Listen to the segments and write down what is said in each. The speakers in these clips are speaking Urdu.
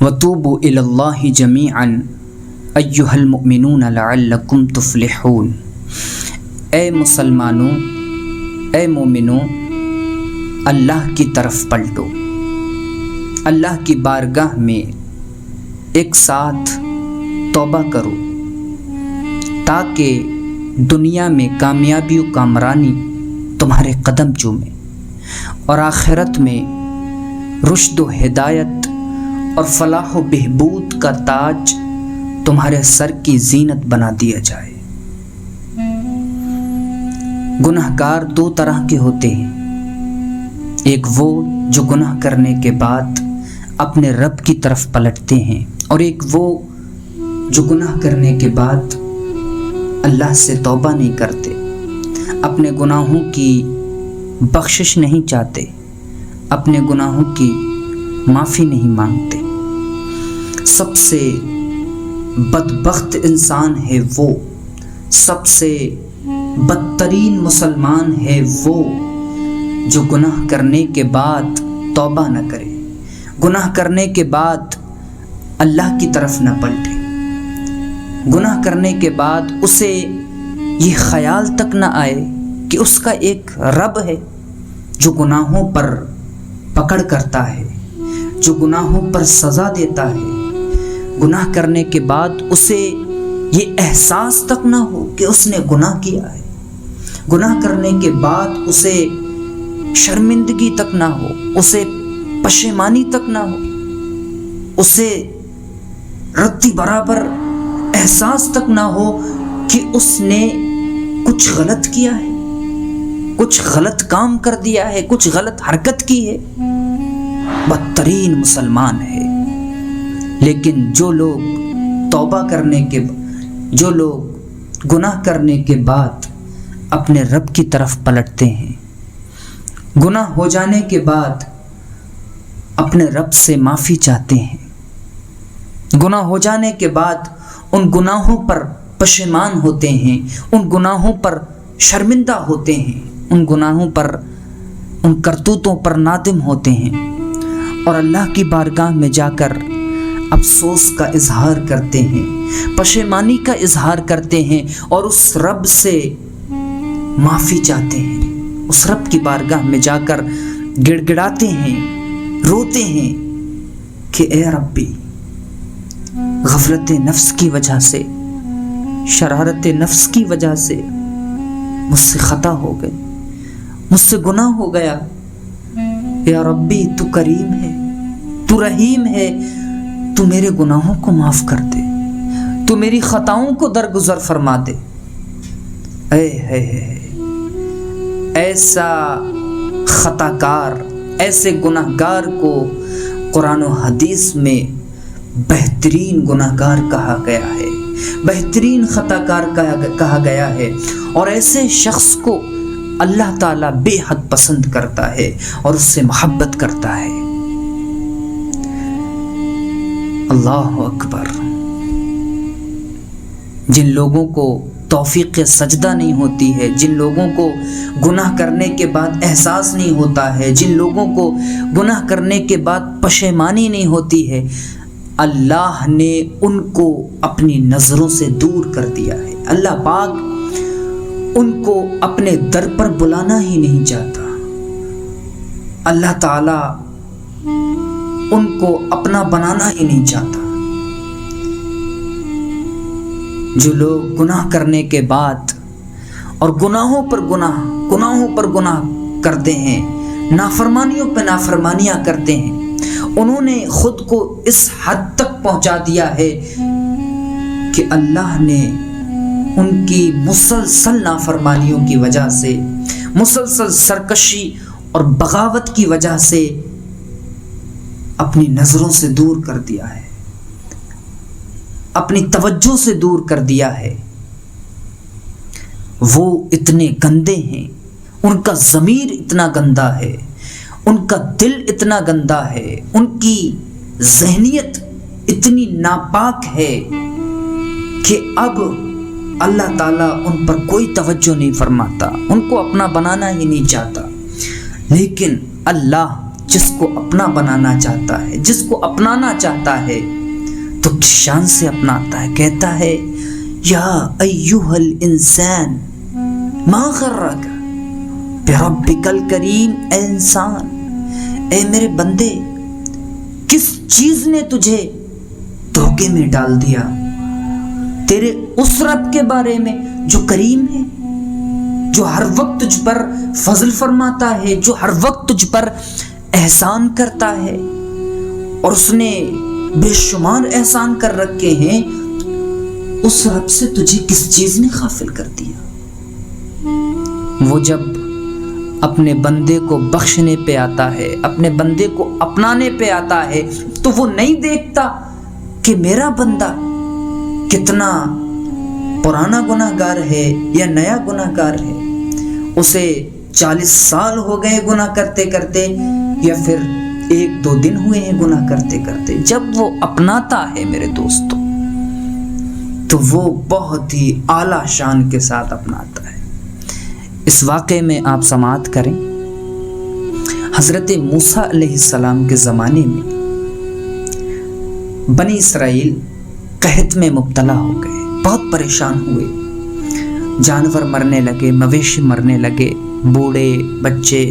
وَتُوبُوا إِلَى اللَّهِ جَمِيعًا أَيُّهَا الْمُؤْمِنُونَ لَعَلَّكُمْ تُفْلِحُونَ۔ اے مسلمانوں، اے مومنوں، اللہ کی طرف پلٹو، اللہ کی بارگاہ میں ایک ساتھ توبہ کرو تاکہ دنیا میں کامیابی و کامرانی تمہارے قدم چومے اور آخرت میں رشد و ہدایت اور فلاح و بہبود کا تاج تمہارے سر کی زینت بنا دیا جائے۔ گناہگار دو طرح کے ہوتے ہیں، ایک وہ جو گناہ کرنے کے بعد اپنے رب کی طرف پلٹتے ہیں، اور ایک وہ جو گناہ کرنے کے بعد اللہ سے توبہ نہیں کرتے، اپنے گناہوں کی بخشش نہیں چاہتے، اپنے گناہوں کی معافی نہیں مانگتے۔ سب سے بدبخت انسان ہے وہ، سب سے بدترین مسلمان ہے وہ جو گناہ کرنے کے بعد توبہ نہ کرے، گناہ کرنے کے بعد اللہ کی طرف نہ پلٹے، گناہ کرنے کے بعد اسے یہ خیال تک نہ آئے کہ اس کا ایک رب ہے جو گناہوں پر پکڑ کرتا ہے، جو گناہوں پر سزا دیتا ہے۔ گناہ کرنے کے بعد اسے یہ احساس تک نہ ہو کہ اس نے گناہ کیا ہے، گناہ کرنے کے بعد اسے شرمندگی تک نہ ہو، اسے پشیمانی تک نہ ہو، اسے رتی برابر احساس تک نہ ہو کہ اس نے کچھ غلط کیا ہے، کچھ غلط کام کر دیا ہے، کچھ غلط حرکت کی ہے، بدترین مسلمان ہے۔ لیکن جو لوگ گناہ کرنے کے بعد اپنے رب کی طرف پلٹتے ہیں، گناہ ہو جانے کے بعد اپنے رب سے معافی چاہتے ہیں، گناہ ہو جانے کے بعد ان گناہوں پر پشیمان ہوتے ہیں، ان گناہوں پر شرمندہ ہوتے ہیں، ان گناہوں پر، ان کرتوتوں پر نادم ہوتے ہیں، اور اللہ کی بارگاہ میں جا کر افسوس کا اظہار کرتے ہیں، پشیمانی کا اظہار کرتے ہیں، اور اس رب سے معافی چاہتے ہیں، اس رب کی بارگاہ میں جا کر گڑ گڑاتے ہیں، روتے ہیں کہ اے ربی، غفلت نفس کی وجہ سے، شرارت نفس کی وجہ سے مجھ سے خطا ہو گئی، مجھ سے گناہ ہو گیا۔ یا ربی، تو کریم ہے، تو رحیم ہے، تو میرے گناہوں کو معاف کر دے، تو میری خطاؤں کو درگزر فرما دے۔ ایسا خطاکار، ایسے گناہگار کو قرآن و حدیث میں بہترین گناہگار کہا گیا ہے، بہترین خطاکار کہا گیا ہے، اور ایسے شخص کو اللہ تعالیٰ بے حد پسند کرتا ہے اور اس سے محبت کرتا ہے۔ اللہ اکبر۔ جن لوگوں کو توفیق سجدہ نہیں ہوتی ہے، جن لوگوں کو گناہ کرنے کے بعد احساس نہیں ہوتا ہے، جن لوگوں کو گناہ کرنے کے بعد پشیمانی نہیں ہوتی ہے، اللہ نے ان کو اپنی نظروں سے دور کر دیا ہے۔ اللہ پاک ان کو اپنے در پر بلانا ہی نہیں چاہتا، اللہ تعالیٰ ان کو اپنا بنانا ہی نہیں چاہتا۔ جو لوگ گناہ کرنے کے بعد اور گناہوں پر گناہ کرتے ہیں، نافرمانیوں پہ نافرمانیاں کرتے ہیں، انہوں نے خود کو اس حد تک پہنچا دیا ہے کہ اللہ نے ان کی مسلسل نافرمانیوں کی وجہ سے، مسلسل سرکشی اور بغاوت کی وجہ سے اپنی نظروں سے دور کر دیا ہے، اپنی توجہ سے دور کر دیا ہے۔ وہ اتنے گندے ہیں، ان کا ضمیر اتنا گندا ہے، ان کا دل اتنا گندا ہے، ان کی ذہنیت اتنی ناپاک ہے کہ اب اللہ تعالیٰ ان پر کوئی توجہ نہیں فرماتا، ان کو اپنا بنانا ہی نہیں چاہتا۔ لیکن اللہ جس کو اپنا بنانا چاہتا ہے، جس کو اپنانا چاہتا ہے تو کس شان سے اپناتا ہے. کہتا ہے یا ایھا الانسان ما غرک بربک الکریم. اے انسان، اے میرے بندے، کس چیز نے تجھے دھوکے میں ڈال دیا؟ تیرے اس رب کے بارے میں جو کریم ہے، جو ہر وقت تجھ پر فضل فرماتا ہے، جو ہر وقت تجھ پر احسان کرتا ہے، اور اس نے بے شمار احسان کر رکھے ہیں. اس رب سے تجھے کس چیز نے غافل کر دیا؟ وہ جب اپنے بندے کو بخشنے پہ آتا ہے، اپنے بندے کو اپنانے پہ آتا ہے، تو وہ نہیں دیکھتا کہ میرا بندہ کتنا پرانا گناہ گار ہے یا نیا گناہ گار ہے. اسے 40 سال ہو گئے گناہ کرتے کرتے، یا پھر 1-2 دن ہوئے ہیں گناہ کرتے کرتے. جب وہ اپناتا ہے میرے دوستو، تو وہ بہت ہی اعلیٰ شان کے ساتھ اپناتا ہے. اس واقعے میں آپ سماعت کریں. حضرت موسیٰ علیہ السلام کے زمانے میں بنی اسرائیل قحط میں مبتلا ہو گئے، بہت پریشان ہوئے. جانور مرنے لگے، مویشی مرنے لگے، بوڑھے بچے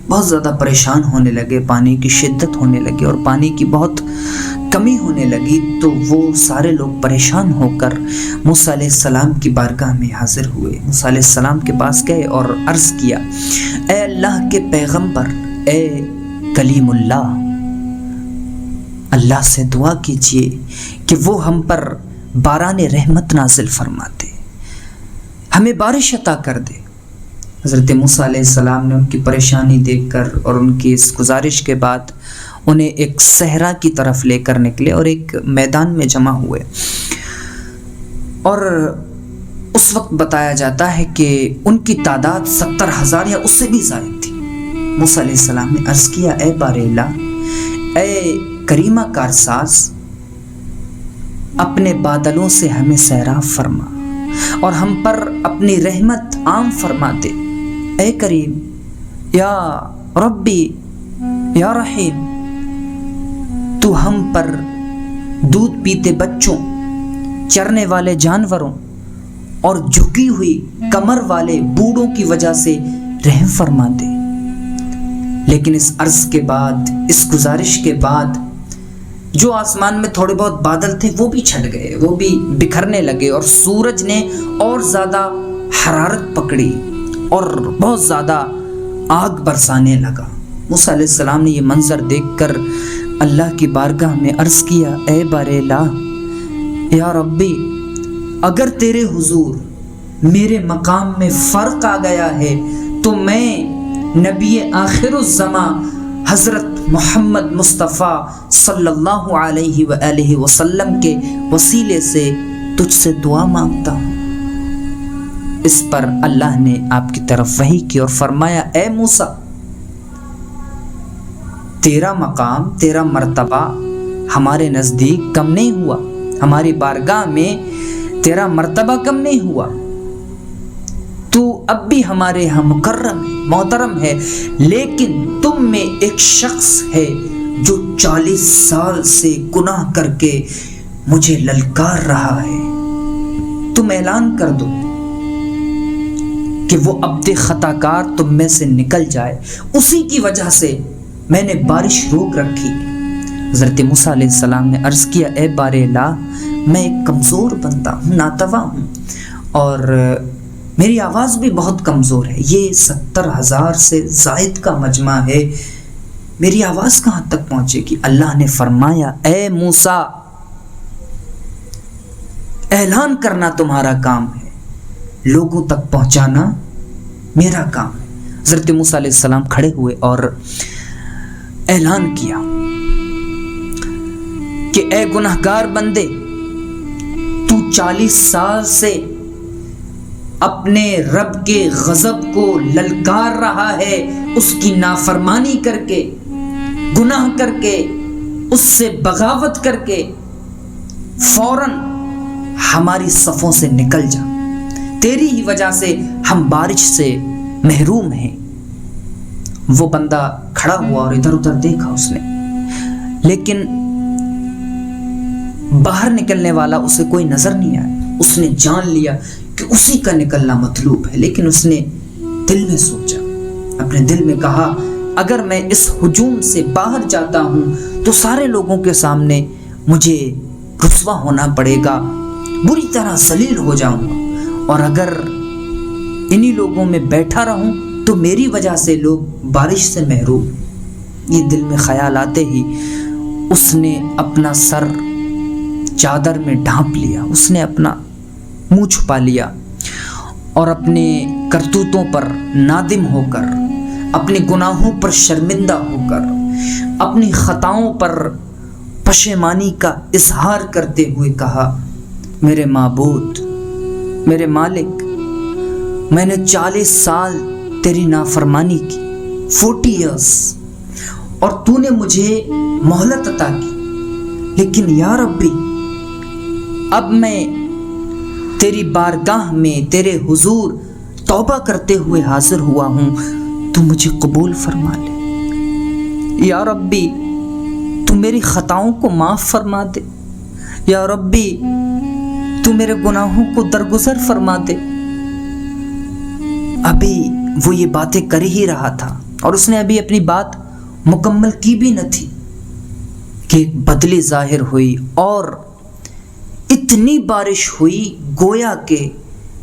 بہت زیادہ پریشان ہونے لگے، پانی کی شدت ہونے لگی اور پانی کی بہت کمی ہونے لگی. تو وہ سارے لوگ پریشان ہو کر موسیٰ علیہ السلام کی بارگاہ میں حاضر ہوئے. موسیٰ علیہ السلام کے پاس گئے اور عرض کیا، اے اللہ کے پیغمبر، اے کلیم اللہ، اللہ سے دعا کیجئے کہ وہ ہم پر باران رحمت نازل فرما دے، ہمیں بارش عطا کر دے. حضرت موسیٰ علیہ السلام نے ان کی پریشانی دیکھ کر اور ان کی اس گزارش کے بعد انہیں ایک صحرا کی طرف لے کر نکلے اور ایک میدان میں جمع ہوئے. اور اس وقت بتایا جاتا ہے کہ ان کی تعداد 70,000 یا اس سے بھی زائد تھی. موسیٰ علیہ السلام نے عرض کیا، اے بار الہ، اے کریمہ کارساز، اپنے بادلوں سے ہمیں سیراب فرما اور ہم پر اپنی رحمت عام فرما دے. اے کریم، یا ربی، یا رحیم، تو ہم پر دودھ پیتے بچوں، چرنے والے جانوروں اور جھکی ہوئی کمر والے بوڑھوں کی وجہ سے رحم فرما دے. لیکن اس عرض کے بعد، اس گزارش کے بعد، جو آسمان میں تھوڑے بہت بادل تھے وہ بھی چھٹ گئے، وہ بھی بکھرنے لگے، اور سورج نے اور زیادہ حرارت پکڑی اور بہت زیادہ آگ برسانے لگا. موسیٰ علیہ السلام نے یہ منظر دیکھ کر اللہ کی بارگاہ میں عرض کیا، اے بار الہ، یا ربی، اگر تیرے حضور میرے مقام میں فرق آ گیا ہے تو میں نبی آخر الزماں حضرت محمد مصطفیٰ صلی اللہ علیہ وآلہ وسلم کے وسیلے سے تجھ سے دعا مانگتا ہوں. اس پر اللہ نے آپ کی طرف وحی کی اور فرمایا، اے موسیٰ، تیرا مقام، تیرا مرتبہ ہمارے نزدیک کم نہیں ہوا، ہماری بارگاہ میں تیرا مرتبہ کم نہیں ہوا، تو اب بھی ہمارے یہاں مکرم ہے، محترم ہے. لیکن تم میں ایک شخص ہے جو 40 سال سے گناہ کر کے مجھے للکار رہا ہے. تم اعلان کر دو کہ وہ عبد خطا کار تم میں سے نکل جائے. اسی کی وجہ سے میں نے بارش روک رکھی. حضرت موسیٰ علیہ السلام نے عرض کیا، اے بار الہ، میں ایک کمزور بندہ ہوں، ناتواں ہوں، اور میری آواز بھی بہت کمزور ہے. یہ 70,000 سے زائد کا مجمع ہے، میری آواز کہاں تک پہنچے گی؟ اللہ نے فرمایا، اے موسیٰ، اعلان کرنا تمہارا کام ہے، لوگوں تک پہنچانا میرا کام ہے. حضرت موسیٰ علیہ السلام کھڑے ہوئے اور اعلان کیا کہ اے گناہگار بندے، تو 40 سال سے اپنے رب کے غضب کو للکار رہا ہے، اس کی نافرمانی کر کے، گناہ کر کے، اس سے بغاوت کر کے. فوراً ہماری صفوں سے نکل جا، تیری ہی وجہ سے ہم بارش سے محروم ہیں. وہ بندہ کھڑا ہوا اور ادھر ادھر دیکھا اس نے، لیکن باہر نکلنے والا اسے کوئی نظر نہیں آیا۔ اس نے جان لیا کہ اسی کا نکلنا مطلوب ہے، لیکن اس نے دل میں سوچا، اپنے دل میں کہا اگر میں اس ہجوم سے باہر جاتا ہوں تو سارے لوگوں کے سامنے مجھے رسوا ہونا پڑے گا، بری طرح ذلیل ہو جاؤں گا، اور اگر انہی لوگوں میں بیٹھا رہوں تو میری وجہ سے لوگ بارش سے محروم۔ یہ دل میں خیال آتے ہی اس نے اپنا سر چادر میں ڈھانپ لیا، اس نے اپنا منہ چھپا لیا اور اپنے کرتوتوں پر نادم ہو کر، اپنے گناہوں پر شرمندہ ہو کر، اپنی خطاؤں پر پشیمانی کا اظہار کرتے ہوئے کہا، میرے معبود، میرے مالک، میں نے 40 سال تیری نافرمانی کی، 40 ایئرس، اور تو نے مجھے مہلت عطا کی، لیکن یا ربی اب میں تیری بارگاہ میں تیرے حضور توبہ کرتے ہوئے حاضر ہوا ہوں، تو مجھے قبول فرما لے۔ یا ربی تو میری خطاؤں کو معاف فرما دے، یا ربی تو میرے گناہوں کو درگزر فرما دے۔ ابھی وہ یہ باتیں کر ہی رہا تھا اور اس نے ابھی اپنی بات مکمل کی بھی نہ تھی کہ ایک بدلی ظاہر ہوئی اور اتنی بارش ہوئی گویا کہ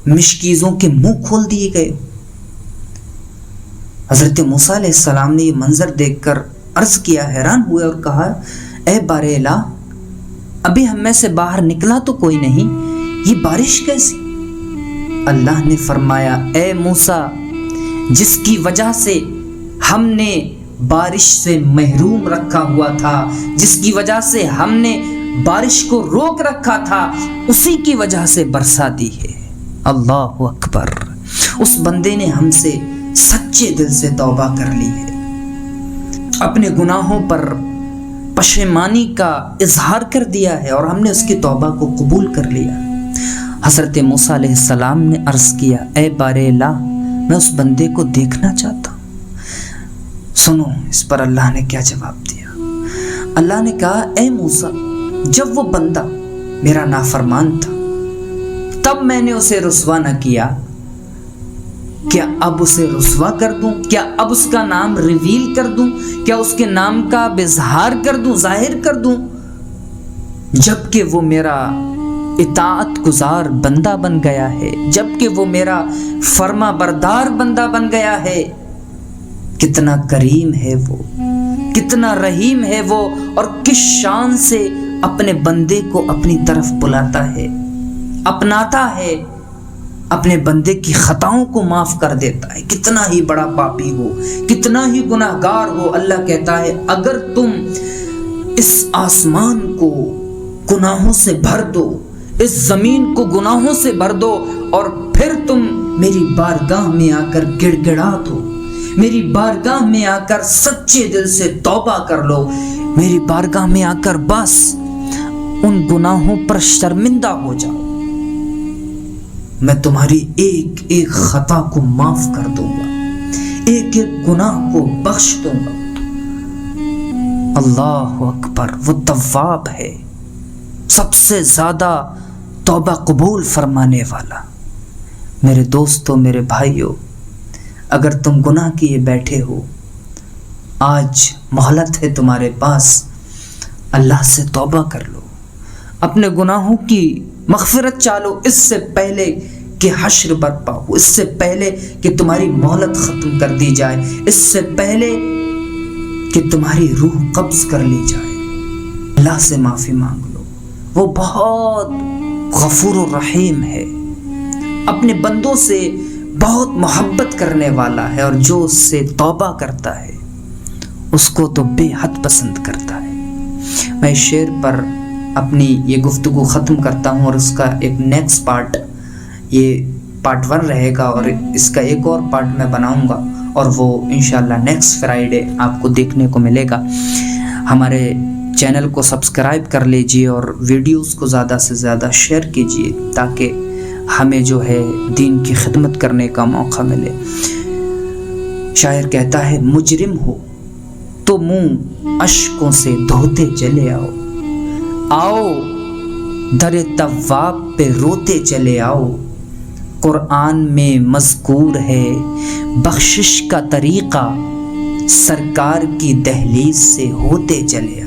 مشکیزوں کے منہ کھول دیے گئے۔ حضرت موسیٰ علیہ السلام نے یہ منظر دیکھ کر عرض کیا، حیران ہوئے اور کہا، اے بار الہ، ابھی ہم میں سے باہر نکلا تو کوئی نہیں، یہ بارش کیسی؟ اللہ نے فرمایا، اے موسیٰ، جس کی وجہ سے ہم نے بارش سے محروم رکھا ہوا تھا، جس کی وجہ سے ہم نے بارش کو روک رکھا تھا، اسی کی وجہ سے برسا دی ہے۔ اللہ اکبر! اس بندے نے ہم سے سچے دل سے توبہ کر لی ہے، اپنے گناہوں پر پشیمانی کا اظہار کر دیا ہے اور ہم نے اس کی توبہ کو قبول کر لیا۔ حضرت موسیٰ علیہ السلام نے عرض کیا، اے بار الہ، میں اس بندے کو دیکھنا چاہتا ہوں۔ سنو اس پر اللہ نے کیا جواب دیا۔ اللہ نے کہا، اے موسیٰ، جب وہ بندہ میرا نافرمان تھا تب میں نے اسے رسوا نہ کیا، کیا اب اسے رسوا کر دوں؟ کیا اب اس کا نام ریویل کر دوں؟ کیا اس کے نام کا اظہار کر دوں، ظاہر کر دوں؟ جبکہ وہ میرا اطاعت گزار بندہ بن گیا ہے، جبکہ وہ میرا فرما بردار بندہ بن گیا ہے۔ کتنا کریم ہے وہ، کتنا رحیم ہے وہ، اور کس شان سے اپنے بندے کو اپنی طرف بلاتا ہے، اپناتا ہے، اپنے بندے کی خطاؤں کو معاف کر دیتا ہے۔ کتنا ہی بڑا پاپی ہو، کتنا ہی گناہگار ہو، اللہ کہتا ہے اگر تم اس آسمان کو گناہوں سے بھر دو، اس زمین کو گناہوں سے بھر دو، اور پھر تم میری بارگاہ میں آ کر گڑ گڑا دو، میری بارگاہ میں آ کر سچے دل سے توبہ کر لو، میری بارگاہ میں آ کر بس ان گناہوں پر شرمندہ ہو جاؤ، میں تمہاری ایک ایک خطا کو معاف کر دوں گا، ایک ایک گناہ کو بخش دوں گا۔ اللہ اکبر! وہ تواب ہے، سب سے زیادہ توبہ قبول فرمانے والا۔ میرے دوستو، میرے بھائیو، اگر تم گناہ کیے بیٹھے ہو، آج مہلت ہے تمہارے پاس، اللہ سے توبہ کر لو، اپنے گناہوں کی مغفرت چالو، اس سے پہلے کہ حشر برپا ہو، اس سے پہلے کہ تمہاری مہلت ختم کر دی جائے، اس سے پہلے کہ تمہاری روح قبض کر لی جائے۔ اللہ سے معافی مانگ لو، وہ بہت غفور و رحیم ہے، اپنے بندوں سے بہت محبت کرنے والا ہے، اور جو اس سے توبہ کرتا ہے اس کو تو بے حد پسند کرتا ہے۔ میں اس شعر پر اپنی یہ گفتگو ختم کرتا ہوں، اور اس کا ایک نیکسٹ پارٹ، یہ پارٹ 1 رہے گا، اور اس کا ایک اور پارٹ میں بناؤں گا، اور وہ انشاءاللہ نیکسٹ فرائیڈے آپ کو دیکھنے کو ملے گا۔ ہمارے چینل کو سبسکرائب کر لیجئے اور ویڈیوز کو زیادہ سے زیادہ شیئر کیجئے، تاکہ ہمیں جو ہے دین کی خدمت کرنے کا موقع ملے۔ شاعر کہتا ہے مجرم ہو تو منہ اشکوں سے دھوتے چلے آؤ، آؤ در تواب پہ روتے چلے آؤ، قرآن میں مذکور ہے بخشش کا طریقہ، سرکار کی دہلیز سے ہوتے چلے آؤ۔